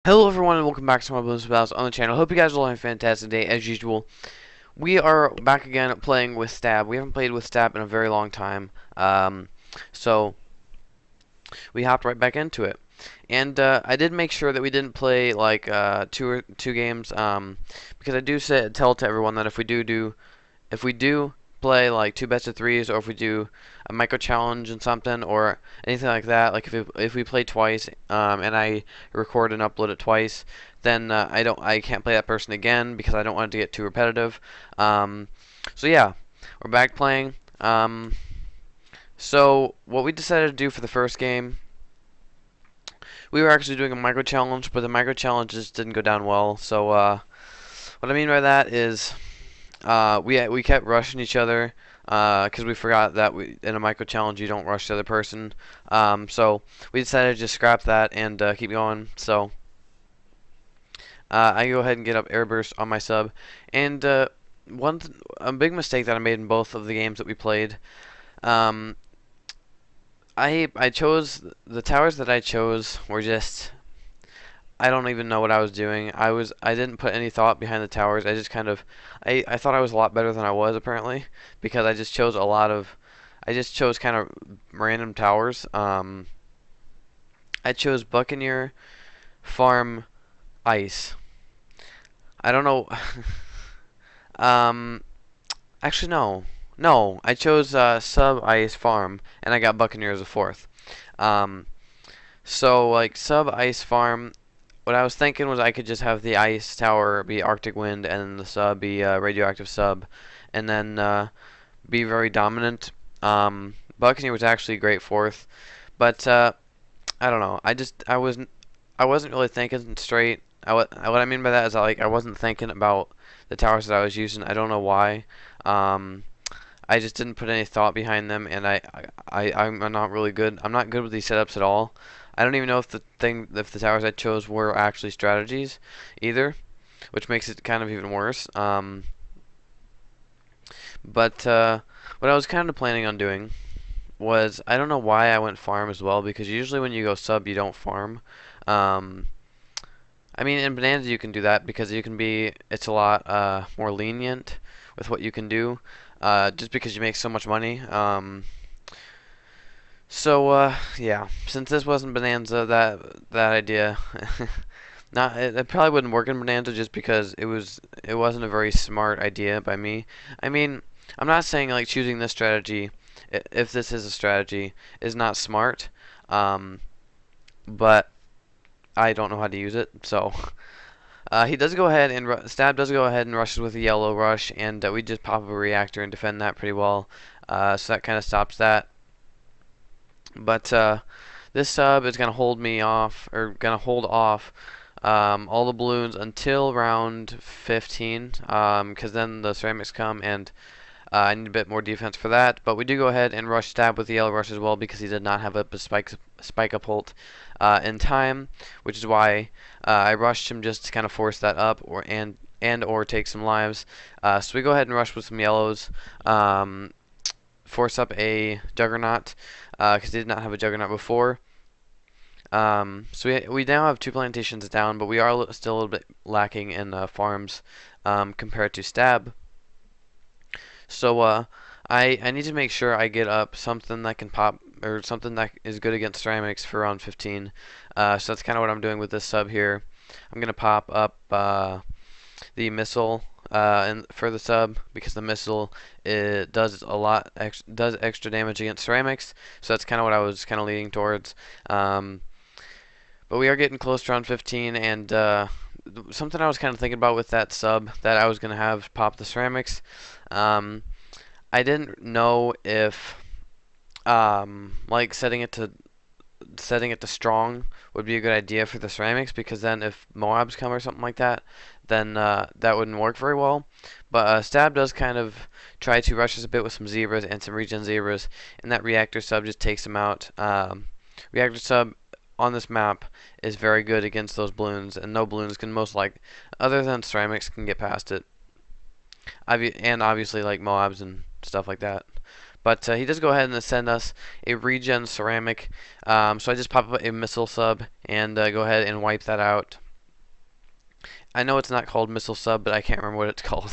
Hello everyone and welcome back to my Bloons on the channel. Hope you guys are all having a fantastic day as usual. We are back again playing with Stab. We haven't played with Stab in a very long time. So we hopped right back into it. And I did make sure that we didn't play like two games because I do tell to everyone that if we do play like two best of threes, or if we do a micro challenge and something, or anything like that, like if we play twice, and I record and upload it twice, then I can't play that person again because I don't want it to get too repetitive. So yeah, we're back playing. So what we decided to do for the first game, we were actually doing a micro challenge, but the micro challenge just didn't go down well. So what I mean by that is we kept rushing each other because we forgot that in a micro challenge you don't rush the other person. So we decided to just scrap that and keep going. So I go ahead and get up air burst on my sub. And a big mistake that I made in both of the games that we played. Um, I chose the towers that I chose were just, I don't even know what I was doing. I didn't put any thought behind the towers. I just kind of I thought I was a lot better than I was apparently, because I just chose kind of random towers. I chose Buccaneer, Farm, Ice. I don't know. um Actually no. No, I chose Sub, Ice, Farm, and I got Buccaneer as a fourth. Um so like Sub, Ice, Farm, what I was thinking was I could just have the ice tower be Arctic Wind and the sub be radioactive sub, and then be very dominant. Buccaneer was actually a great fourth, but I don't know. I wasn't really thinking straight. What I mean by that is I wasn't thinking about the towers that I was using. I don't know why. Um, I just didn't put any thought behind them, and I'm not really good. I'm not good with these setups at all. I don't even know if the towers I chose were actually strategies either, which makes it kind of even worse. But what I was kind of planning on doing was, I don't know why I went farm as well, because usually when you go sub you don't farm. Um, I mean, in Bonanza you can do that because it's a lot more lenient with what you can do, just because you make so much money. So yeah, since this wasn't Bonanza, that idea, it probably wouldn't work in Bonanza just because it wasn't a very smart idea by me. I mean, I'm not saying like choosing this strategy, if this is a strategy, is not smart, um, but I don't know how to use it. So he does go ahead and Stab does go ahead and rushes with a yellow rush, and we just pop up a reactor and defend that pretty well. So that kind of stops that. But this sub is gonna hold me off, or gonna hold off all the balloons until round 15, because then the ceramics come, and I need a bit more defense for that. But we do go ahead and rush Stab with the yellow rush as well, because he did not have a spike up ult in time, which is why I rushed him just to kind of force that up, or take some lives. So we go ahead and rush with some yellows. Force up a Juggernaut, because they did not have a Juggernaut before. So we now have two plantations down, but we are still a little bit lacking in farms compared to Stab. So I need to make sure I get up something that can pop, or something that is good against ceramics for round 15. So that's kind of what I'm doing with this sub here. I'm gonna pop up the missile for the sub, because the missile, it does does extra damage against ceramics. So that's kind of what I was kind of leaning towards. But we are getting close to round 15, and something I was kind of thinking about with that sub that I was gonna have pop the ceramics. I didn't know if like setting it to strong would be a good idea for the ceramics, because then if Moabs come or something like that, then that wouldn't work very well. But Stab does kind of try to rush us a bit with some zebras and some regen zebras, and that reactor sub just takes them out. Reactor sub on this map is very good against those balloons, and no balloons can other than ceramics, can get past it. And obviously like Moabs and stuff like that. But he does go ahead and send us a regen ceramic. So I just pop up a missile sub and go ahead and wipe that out. I know it's not called missile sub, but I can't remember what it's called.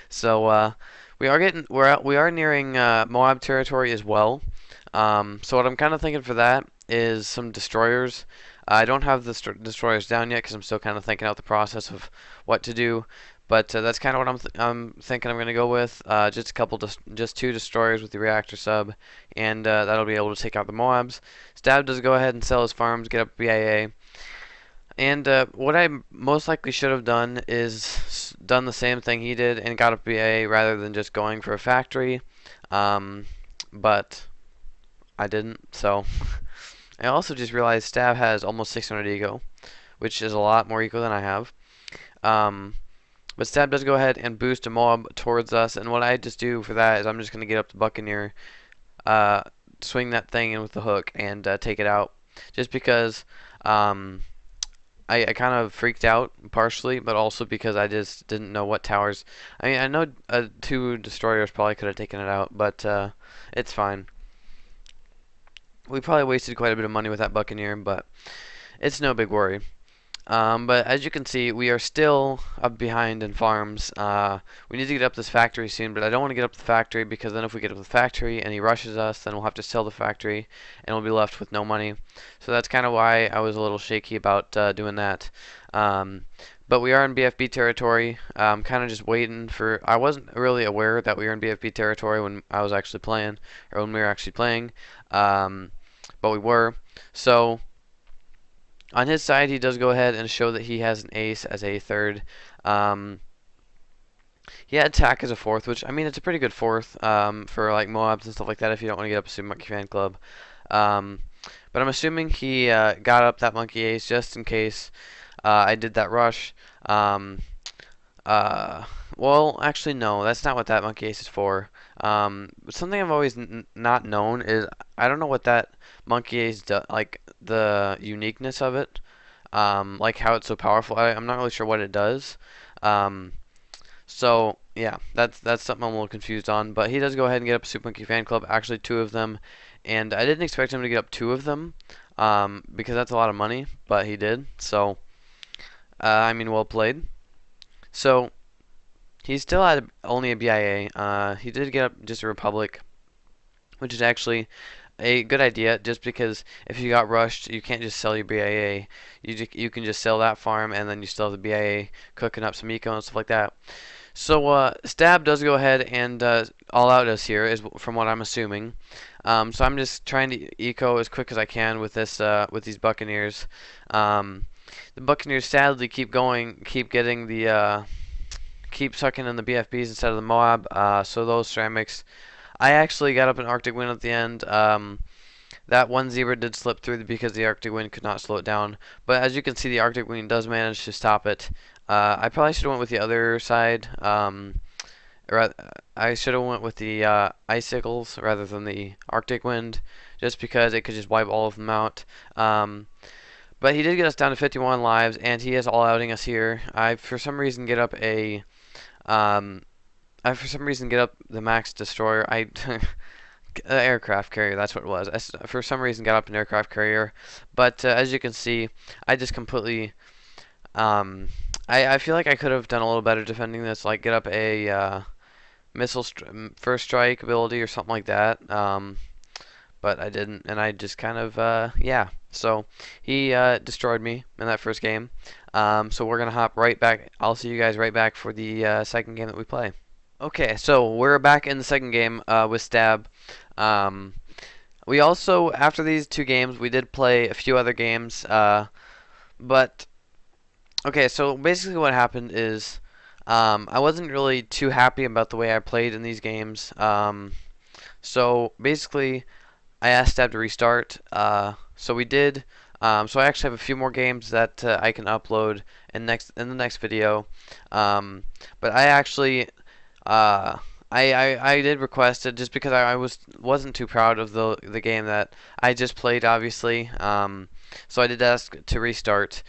So we are nearing Moab territory as well. So what I'm kind of thinking for that is some destroyers. I don't have the destroyers down yet because I'm still kind of thinking out the process of what to do. But that's kind of what I'm thinking I'm going to go with. Just a couple, just two destroyers with the reactor sub, and that'll be able to take out the Moabs. Stab does go ahead and sell his farms, get up BIA. And what I most likely should have done is done the same thing he did and got a BA rather than just going for a factory. But I didn't. So I also just realized Stab has almost 600 ego, which is a lot more ego than I have. Um, but Stab does go ahead and boost a mob towards us, and what I just do for that is I'm just going to get up the Buccaneer, uh, swing that thing in with the hook, and take it out. Just because I kind of freaked out partially, but also because I just didn't know what towers. I mean, I know two destroyers probably could have taken it out, but it's fine. We probably wasted quite a bit of money with that Buccaneer, but it's no big worry. But as you can see, we are still up behind in farms. We need to get up this factory soon, but I don't want to get up the factory because then if we get up the factory and he rushes us, then we'll have to sell the factory and we'll be left with no money. So that's kind of why I was a little shaky about doing that. But we are in BFB territory. Kind of just waiting for. I wasn't really aware that we were in BFB territory when I was actually playing, or when we were actually playing. But we were. So. On his side, he does go ahead and show that he has an ace as a third. He had attack as a fourth, which, I mean, it's a pretty good fourth for, like, Moabs and stuff like that if you don't want to get up a Super Monkey Fan Club. But I'm assuming he got up that Monkey Ace just in case I did that rush. Well, actually, no, that's not what that Monkey Ace is for. Something I've always not known is I don't know what that Monkey Ace does, like the uniqueness of it, like how it's so powerful. I'm not really sure what it does. Um, so yeah, that's something I'm a little confused on. But he does go ahead and get up Super Monkey Fan Club, actually two of them, and I didn't expect him to get up two of them, because that's a lot of money, but he did. So I mean, well played. So. He still had only a BIA. He did get up just a Republic, which is actually a good idea. Just because if you got rushed, you can't just sell your BIA. You can just sell that farm, and then you still have the BIA cooking up some eco and stuff like that. So Stab does go ahead and all out us here, is from what I'm assuming. So I'm just trying to eco as quick as I can with this with these Buccaneers. The Buccaneers sadly keep getting the keep sucking in the BFBs instead of the Moab. So those ceramics, I actually got up an Arctic Wind at the end. That one zebra did slip through because the Arctic Wind could not slow it down. But as you can see, the Arctic Wind does manage to stop it. I probably should have went with the other side. I should have went with the icicles rather than the Arctic Wind, just because it could just wipe all of them out. But he did get us down to 51 lives, and he is all outing us here. I for some reason get up a for some reason get up the Max Destroyer. Aircraft carrier, that's what it was. For some reason got up an aircraft carrier, but as you can see, I just completely. I feel like I could have done a little better defending this, like get up a missile first strike ability or something like that. But I didn't, and I just kind of yeah. So he destroyed me in that first game. So we're gonna hop right back. I'll see you guys right back for the second game that we play. Okay, so we're back in the second game with Stab. We also, after these two games, we did play a few other games. But okay, so basically what happened is I wasn't really too happy about the way I played in these games. So basically, I asked Stab to restart. So we did. So I actually have a few more games that I can upload in the next video. But I actually I did request it just because I wasn't too proud of the game that I just played, obviously. So I did ask to restart.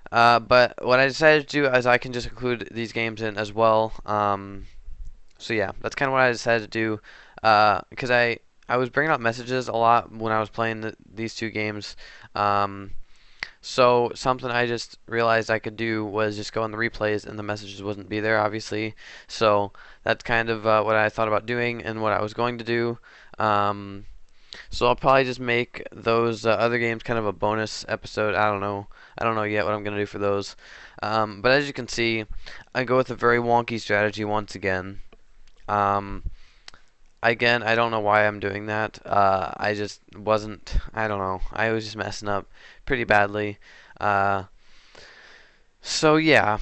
But what I decided to do is I can just include these games in as well. So yeah, that's kind of what I decided to do. Because I was bringing up messages a lot when I was playing these two games. So something I just realized I could do was just go in the replays and the messages wouldn't be there, obviously. So that's kind of what I thought about doing and what I was going to do. Um, so I'll probably just make those other games kind of a bonus episode. I don't know. I don't know yet what I'm going to do for those. But as you can see, I go with a very wonky strategy once again. Um, Again, I don't know why I'm doing that. I just wasn't, I don't know. I was just messing up pretty badly. Uh, so yeah,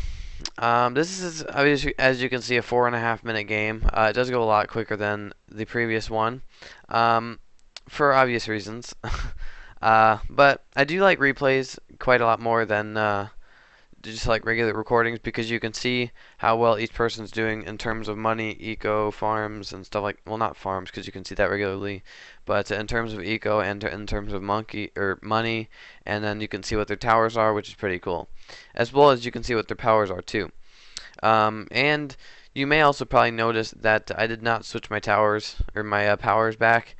this is, as you can see, a 4.5 minute game. It does go a lot quicker than the previous one, for obvious reasons. But I do like replays quite a lot more than just like regular recordings because you can see how well each person's doing in terms of money, eco, farms, and stuff like. Well, not farms because you can see that regularly, but in terms of eco and in terms of monkey or money, and then you can see what their towers are, which is pretty cool, as well as you can see what their powers are too. And you may also probably notice that I did not switch my towers or my powers back.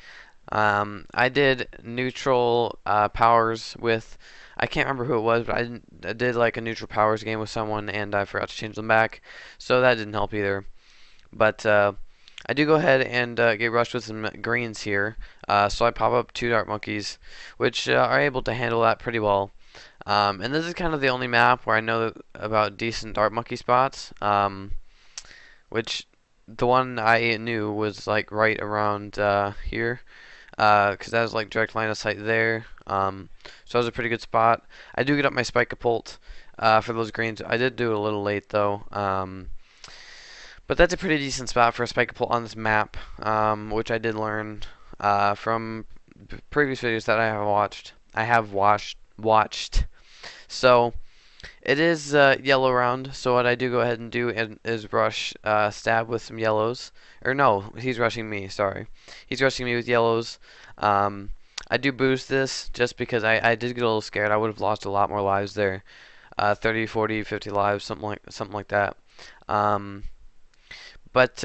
I did neutral powers with, I can't remember who it was, but I did like a neutral powers game with someone and I forgot to change them back, so that didn't help either. But I do go ahead and get rushed with some greens here, so I pop up 2 Dart Monkeys, which are able to handle that pretty well. And this is kind of the only map where I know about decent Dart Monkey spots, which the one I knew was like right around here. Because that was like direct line of sight there. So that was a pretty good spot. I do get up my Spike-a-Pult for those greens. I did do it a little late though. But that's a pretty decent spot for a Spike-a-Pult on this map, which I did learn from previous videos that I have watched. Watched. So it is yellow round. So what I do go ahead and do is rush Stab with some yellows. Or no, he's rushing me. Sorry, he's rushing me with yellows. I do boost this just because I did get a little scared. I would have lost a lot more lives there. 30, 40, 50 lives, something like that. But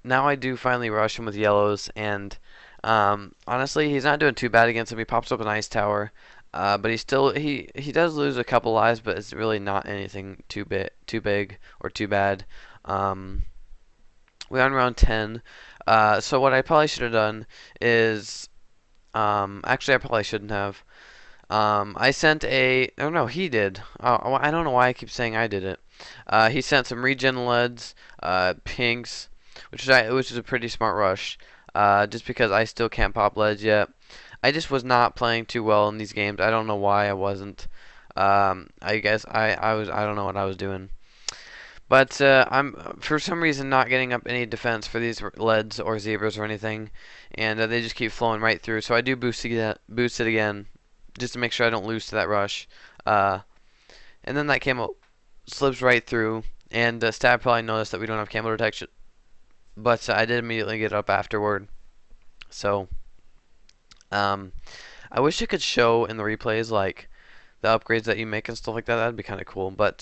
now I do finally rush him with yellows, and honestly, he's not doing too bad against him. He pops up an ice tower, but he does lose a couple lives, but it's really not anything too big or too bad. We're on round 10. So what I probably should have done is, actually I probably shouldn't have. I sent a, oh no, he did. I don't know why I keep saying I did it. He sent some regen leads, pinks, which is a pretty smart rush. Just because I still can't pop leads yet. I just was not playing too well in these games. I don't know why I wasn't. I guess I don't know what I was doing. But I'm for some reason not getting up any defense for these leads or zebras or anything, and they just keep flowing right through. So I do boost it again, just to make sure I don't lose to that rush. And then that camo slips right through, and Stab probably noticed that we don't have camo detection, but I did immediately get up afterward. So I wish it could show in the replays like the upgrades that you make and stuff like that. That'd be kind of cool. But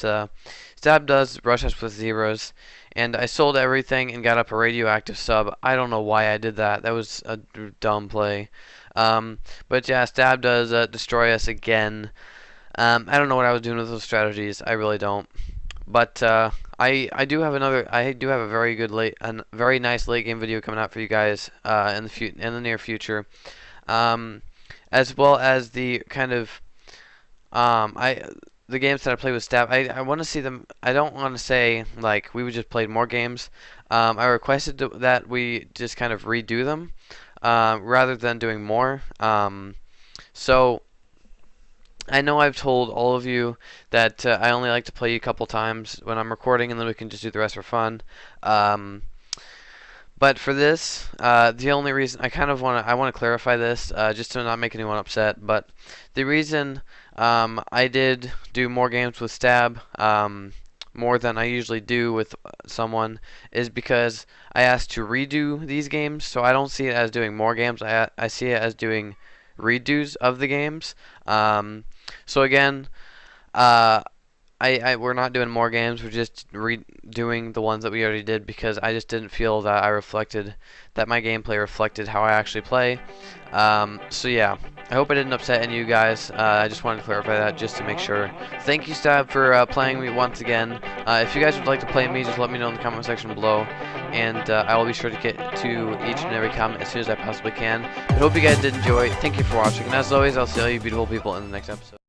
Stab does rush us with zeros, and I sold everything and got up a radioactive sub. I don't know why I did that. That was a dumb play. But yeah, Stab does destroy us again. I don't know what I was doing with those strategies. I really don't. But I do have a very nice late game video coming out for you guys in the near future, as well as the kind of the games that I play with Stab. I want to see them. I don't want to say like we would just played more games. I requested that we just kind of redo them rather than doing more. So I know I've told all of you that I only like to play you a couple times when I'm recording, and then we can just do the rest for fun. But for this, the only reason I want to clarify this, just to not make anyone upset. But the reason I did do more games with Stab, more than I usually do with someone, is because I asked to redo these games. So I don't see it as doing more games. I see it as doing redos of the games. So again, I we're not doing more games. We're just redoing the ones that we already did because I just didn't feel that that my gameplay reflected how I actually play. So yeah, I hope I didn't upset any of you guys. I just wanted to clarify that just to make sure. Thank you, Stab, for playing me once again. If you guys would like to play me, just let me know in the comment section below, and I will be sure to get to each and every comment as soon as I possibly can. I hope you guys did enjoy. Thank you for watching, and as always, I'll see all you beautiful people in the next episode.